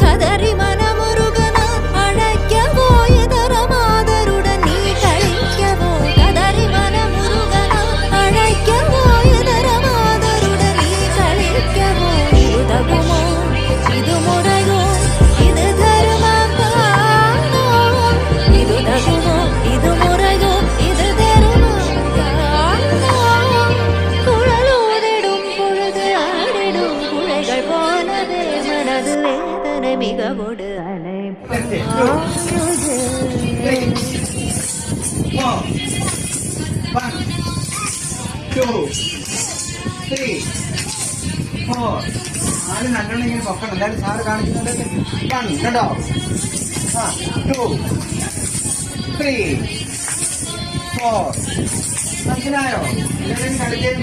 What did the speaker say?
கதறி மனமுருகன அழைக்கவோ இதரமாதருடன் நீ கழிக்கவோ கதறி மனமுருகன அழைக்கவோ இதரமாதருடன் நீ கழிக்கவோ இது தகுமோ இது முறையோ இது தருமானோ இது தகுமோ இது முறையோ இது தருமானோ குழலூதிடும் பொழுது ஆடிடும் குழைகள் போனதே மனது வேதனை மிகவோடு നല്ലോണം പൊക്കണം എന്തായാലും സാറ് കാണിക്കുന്നുണ്ട് 1 കേട്ടോ 2 3 4 മനസ്സിലായോ എല്ലാവരും കളിച്ചേരും